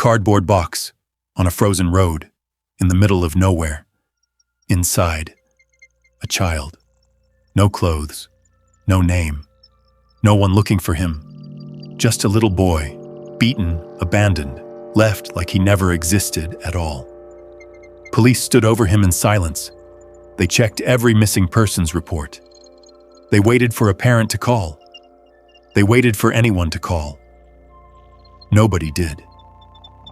cardboard box on a frozen road in the middle of nowhere. Inside, a child. No clothes, no name, no one looking for him. Just a little boy, beaten, abandoned, left like he never existed at all. Police stood over him in silence. They checked every missing persons report. They waited for a parent to call. They waited for anyone to call. Nobody did.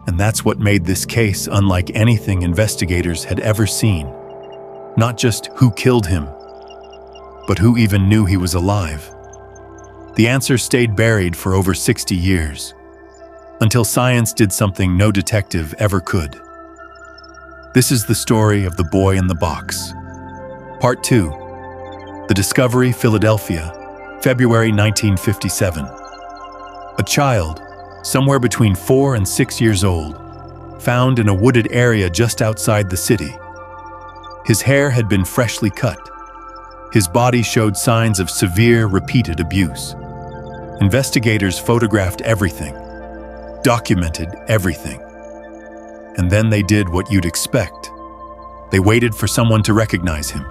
And that's what made this case unlike anything investigators had ever seen. Not just who killed him, but who even knew he was alive. The answer stayed buried for over 60 years, until science did something no detective ever could. This is the story of the boy in the box. Part 2. The Discovery, Philadelphia, February 1957. A child, somewhere between 4 and 6 years old, found in a wooded area just outside the city. His hair had been freshly cut. His body showed signs of severe, repeated abuse. Investigators photographed everything, documented everything. And then they did what you'd expect. They waited for someone to recognize him.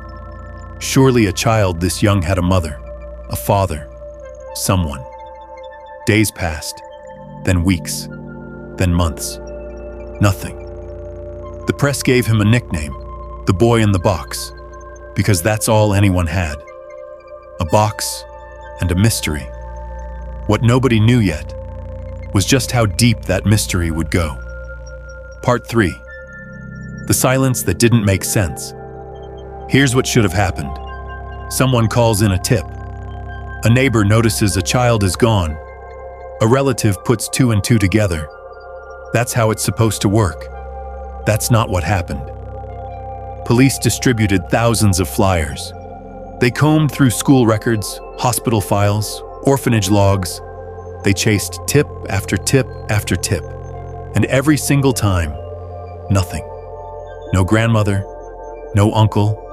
Surely a child this young had a mother, a father, someone. Days passed, then weeks, then months. Nothing. The press gave him a nickname, the boy in the box, because that's all anyone had. A box and a mystery. What nobody knew yet was just how deep that mystery would go. Part 3. The silence that didn't make sense. Here's what should have happened. Someone calls in a tip. A neighbor notices a child is gone. A relative puts 2 and 2 together. That's how it's supposed to work. That's not what happened. Police distributed thousands of flyers. They combed through school records, hospital files, orphanage logs. They chased tip after tip after tip. And every single time, nothing. No grandmother, no uncle,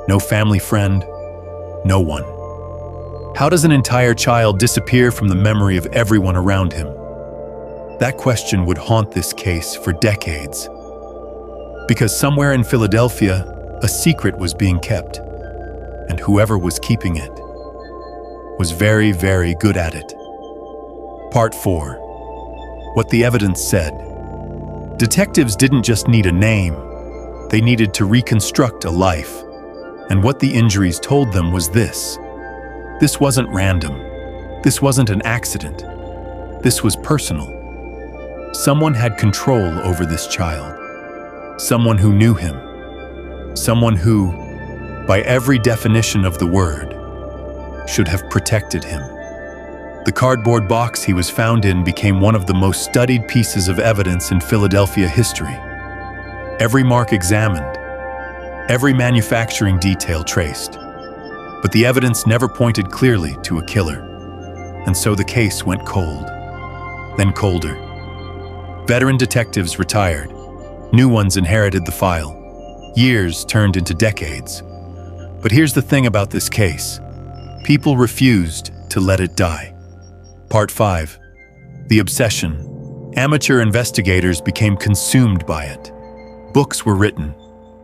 no family friend, no one. How does an entire child disappear from the memory of everyone around him? That question would haunt this case for decades. Because somewhere in Philadelphia, a secret was being kept, and whoever was keeping it was very, very good at it. Part 4. What the evidence said. Detectives didn't just need a name, they needed to reconstruct a life. And what the injuries told them was this. This wasn't random. This wasn't an accident. This was personal. Someone had control over this child. Someone who knew him. Someone who, by every definition of the word, should have protected him. The cardboard box he was found in became one of the most studied pieces of evidence in Philadelphia history. Every mark examined, every manufacturing detail traced. But the evidence never pointed clearly to a killer. And so the case went cold, then colder. Veteran detectives retired. New ones inherited the file. Years turned into decades. But here's the thing about this case. People refused to let it die. Part 5. The obsession. Amateur investigators became consumed by it. Books were written.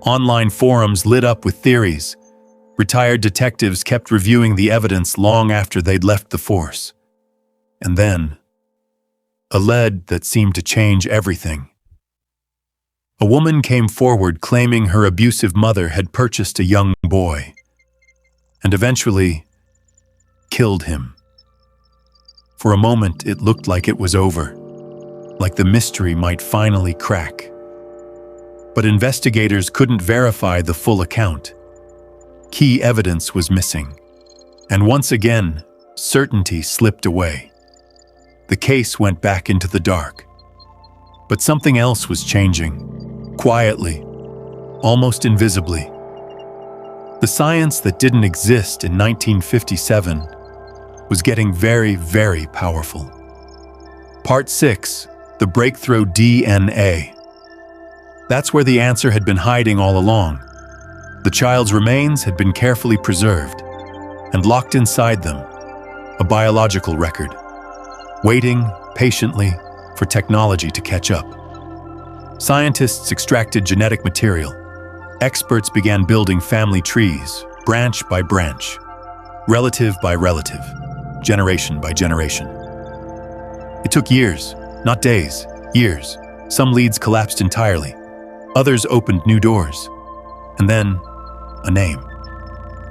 Online forums lit up with theories. Retired detectives kept reviewing the evidence long after they'd left the force. And then, a lead that seemed to change everything. A woman came forward claiming her abusive mother had purchased a young boy, and eventually killed him. For a moment, it looked like it was over, like the mystery might finally crack. But investigators couldn't verify the full account. Key evidence was missing, and once again, certainty slipped away. The case went back into the dark. But something else was changing, quietly, almost invisibly. The science that didn't exist in 1957 was getting very, very powerful. Part 6, the breakthrough DNA. That's where the answer had been hiding all along. The child's remains had been carefully preserved, and locked inside them, a biological record, waiting patiently for technology to catch up. Scientists extracted genetic material. Experts began building family trees, branch by branch, relative by relative, generation by generation. It took years, not days, years. Some leads collapsed entirely. Others opened new doors. And then, a name.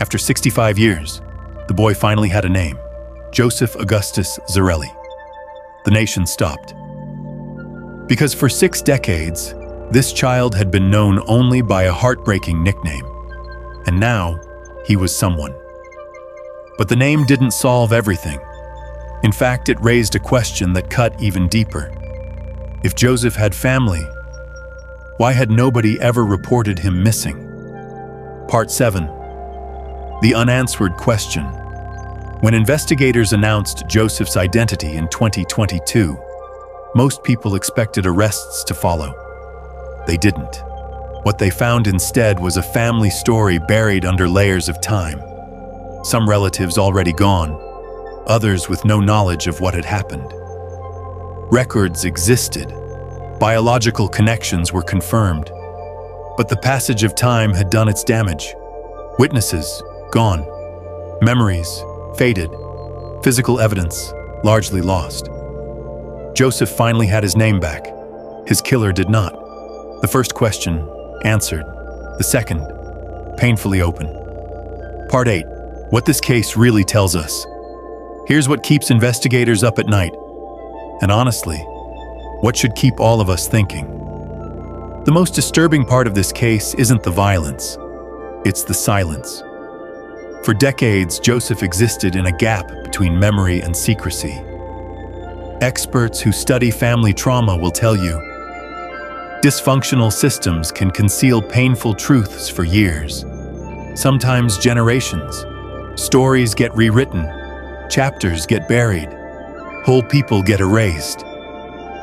After 65 years, the boy finally had a name: Joseph Augustus Zarelli. The nation stopped. Because for 6 decades, this child had been known only by a heartbreaking nickname. And now, he was someone. But the name didn't solve everything. In fact, it raised a question that cut even deeper. If Joseph had family, why had nobody ever reported him missing? Part 7. The unanswered question. When investigators announced Joseph's identity in 2022, most people expected arrests to follow. They didn't. What they found instead was a family story buried under layers of time. Some relatives already gone, others with no knowledge of what had happened. Records existed. Biological connections were confirmed. But the passage of time had done its damage. Witnesses, gone. Memories, faded. Physical evidence, largely lost. Joseph finally had his name back. His killer did not. The first question, answered. The second, painfully open. Part 8. What this case really tells us. Here's what keeps investigators up at night. And honestly, what should keep all of us thinking. The most disturbing part of this case isn't the violence. It's the silence. For decades, Joseph existed in a gap between memory and secrecy. Experts who study family trauma will tell you, dysfunctional systems can conceal painful truths for years, sometimes generations. Stories get rewritten, chapters get buried, whole people get erased.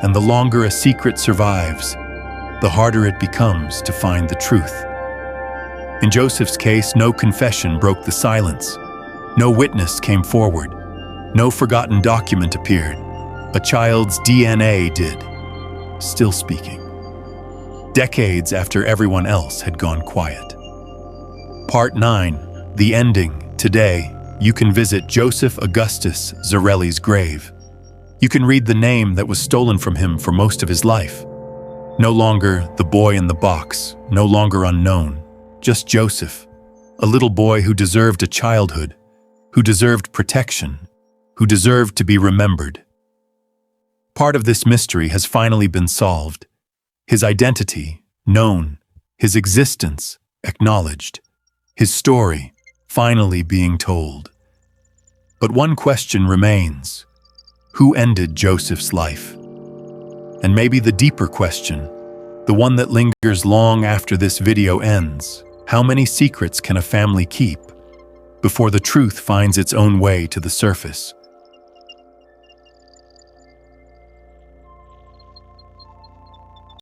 And the longer a secret survives, the harder it becomes to find the truth. In Joseph's case, no confession broke the silence. No witness came forward. No forgotten document appeared. A child's DNA did, still speaking. Decades after everyone else had gone quiet. Part 9. The ending. Today, you can visit Joseph Augustus Zarelli's grave. You can read the name that was stolen from him for most of his life. No longer the boy in the box, no longer unknown, just Joseph, a little boy who deserved a childhood, who deserved protection, who deserved to be remembered. Part of this mystery has finally been solved. His identity, known, his existence, acknowledged, his story, finally being told. But one question remains. Who ended Joseph's life? And maybe the deeper question, the one that lingers long after this video ends, how many secrets can a family keep before the truth finds its own way to the surface?